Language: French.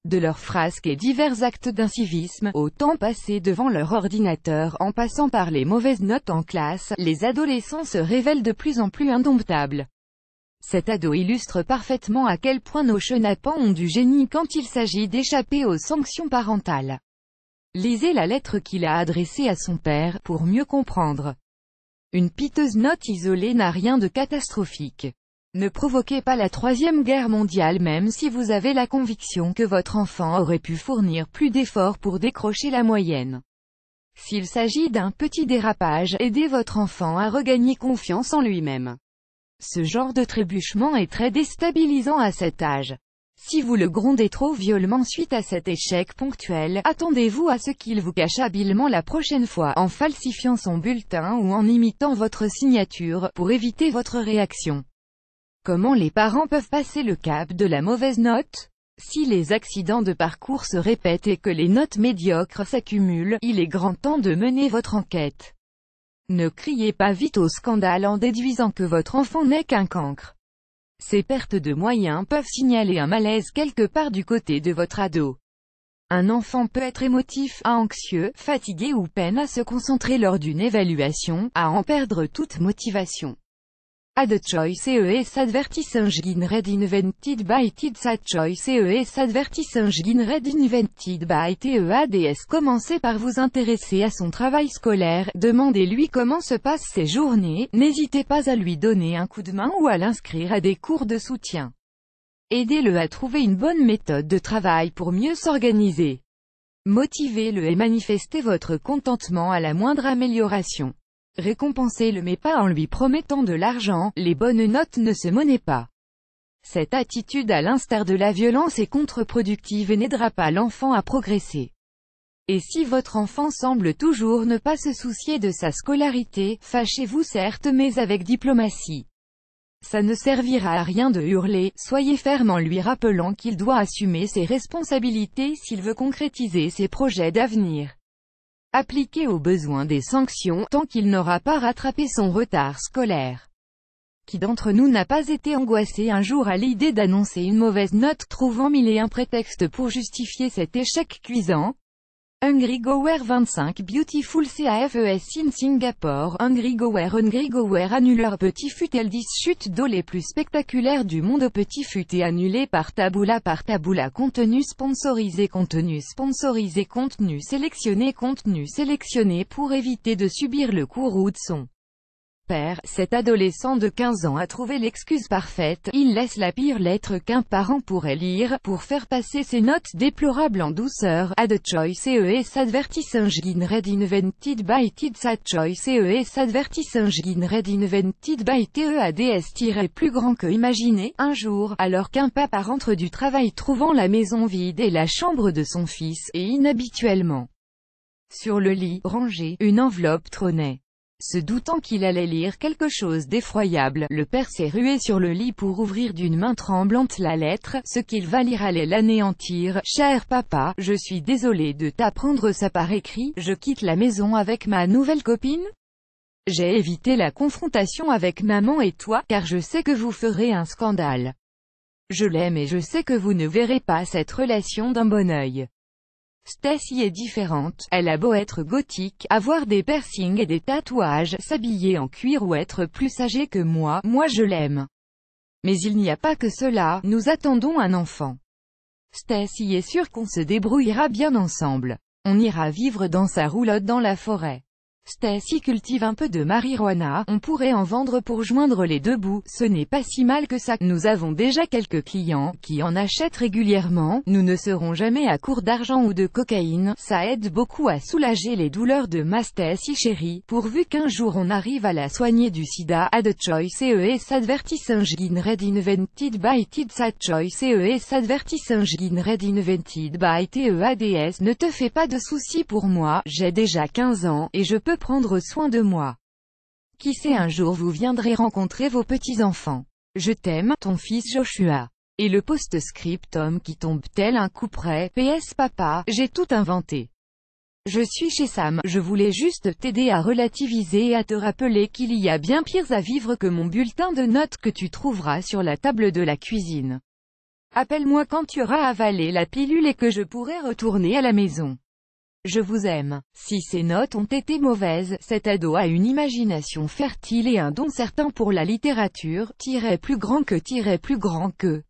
De leurs frasques et divers actes d'incivisme, au temps passé devant leur ordinateur en passant par les mauvaises notes en classe, les adolescents se révèlent de plus en plus indomptables. Cet ado illustre parfaitement à quel point nos chenapans ont du génie quand il s'agit d'échapper aux sanctions parentales. Lisez la lettre qu'il a adressée à son père, pour mieux comprendre. Une piteuse note isolée n'a rien de catastrophique. Ne provoquez pas la Troisième Guerre mondiale même si vous avez la conviction que votre enfant aurait pu fournir plus d'efforts pour décrocher la moyenne. S'il s'agit d'un petit dérapage, aidez votre enfant à regagner confiance en lui-même. Ce genre de trébuchement est très déstabilisant à cet âge. Si vous le grondez trop violemment suite à cet échec ponctuel, attendez-vous à ce qu'il vous cache habilement la prochaine fois en falsifiant son bulletin ou en imitant votre signature, pour éviter votre réaction. Comment les parents peuvent passer le cap de la mauvaise note? Si les accidents de parcours se répètent et que les notes médiocres s'accumulent, il est grand temps de mener votre enquête. Ne criez pas vite au scandale en déduisant que votre enfant n'est qu'un cancre. Ces pertes de moyens peuvent signaler un malaise quelque part du côté de votre ado. Un enfant peut être émotif, anxieux, fatigué ou peine à se concentrer lors d'une évaluation, à en perdre toute motivation. Add choice ES advertising read invented by Tids Add choice ES advertising read invented by TEADS. Commencez par vous intéresser à son travail scolaire, demandez-lui comment se passent ses journées, n'hésitez pas à lui donner un coup de main ou à l'inscrire à des cours de soutien. Aidez-le à trouver une bonne méthode de travail pour mieux s'organiser. Motivez-le et manifestez votre contentement à la moindre amélioration. Récompensez-le mais pas en lui promettant de l'argent, les bonnes notes ne se monnaient pas. Cette attitude à l'instar de la violence est contre-productive et n'aidera pas l'enfant à progresser. Et si votre enfant semble toujours ne pas se soucier de sa scolarité, fâchez-vous certes mais avec diplomatie. Ça ne servira à rien de hurler, soyez ferme en lui rappelant qu'il doit assumer ses responsabilités s'il veut concrétiser ses projets d'avenir. Appliquez aux besoins des sanctions, tant qu'il n'aura pas rattrapé son retard scolaire. Qui d'entre nous n'a pas été angoissé un jour à l'idée d'annoncer une mauvaise note, trouvant mille et un prétextes pour justifier cet échec cuisant? Hungry Gower 25 Beautiful CAFES in Singapore. Hungry Gower annuleur Petit Fut L10 chute d'eau les plus spectaculaires du monde. Au Petit Fut est annulé par Taboola. Contenu sponsorisé contenu sélectionné pour éviter de subir le courroux de son père. Cet adolescent de 15 ans a trouvé l'excuse parfaite, il laisse la pire lettre qu'un parent pourrait lire, pour faire passer ses notes déplorables en douceur. Add choice ES advertising read invented by Tids Add choice ES advertising read invented by TEADS. Plus grand que imaginé, un jour, alors qu'un papa rentre du travail trouvant la maison vide et la chambre de son fils, et inhabituellement sur le lit, rangé, une enveloppe trônait. Se doutant qu'il allait lire quelque chose d'effroyable, le père s'est rué sur le lit pour ouvrir d'une main tremblante la lettre. Ce qu'il va lire allait l'anéantir. Cher papa, je suis désolé de t'apprendre ça par écrit, je quitte la maison avec ma nouvelle copine. J'ai évité la confrontation avec maman et toi, car je sais que vous ferez un scandale. Je l'aime et je sais que vous ne verrez pas cette relation d'un bon œil. Stacy est différente, elle a beau être gothique, avoir des piercings et des tatouages, s'habiller en cuir ou être plus âgée que moi je l'aime. Mais il n'y a pas que cela, nous attendons un enfant. Stacy est sûre qu'on se débrouillera bien ensemble. On ira vivre dans sa roulotte dans la forêt. Stacy cultive un peu de marijuana, on pourrait en vendre pour joindre les deux bouts, ce n'est pas si mal que ça. Nous avons déjà quelques clients qui en achètent régulièrement, nous ne serons jamais à court d'argent ou de cocaïne, ça aide beaucoup à soulager les douleurs de ma Stacy chérie, pourvu qu'un jour on arrive à la soigner du sida. Add choice ES advertising read invented by Tids Add choice ES advertising read invented by TEADS. Ne te fais pas de soucis pour moi, j'ai déjà 15 ans, et je peux prendre soin de moi. Qui sait un jour vous viendrez rencontrer vos petits-enfants. Je t'aime, ton fils Joshua. Et le post-scriptum qui tombe tel un couperet. PS papa, j'ai tout inventé. Je suis chez Sam, je voulais juste t'aider à relativiser et à te rappeler qu'il y a bien pires à vivre que mon bulletin de notes que tu trouveras sur la table de la cuisine. Appelle-moi quand tu auras avalé la pilule et que je pourrai retourner à la maison. Je vous aime. Si ces notes ont été mauvaises, cet ado a une imagination fertile et un don certain pour la littérature, plus grand que.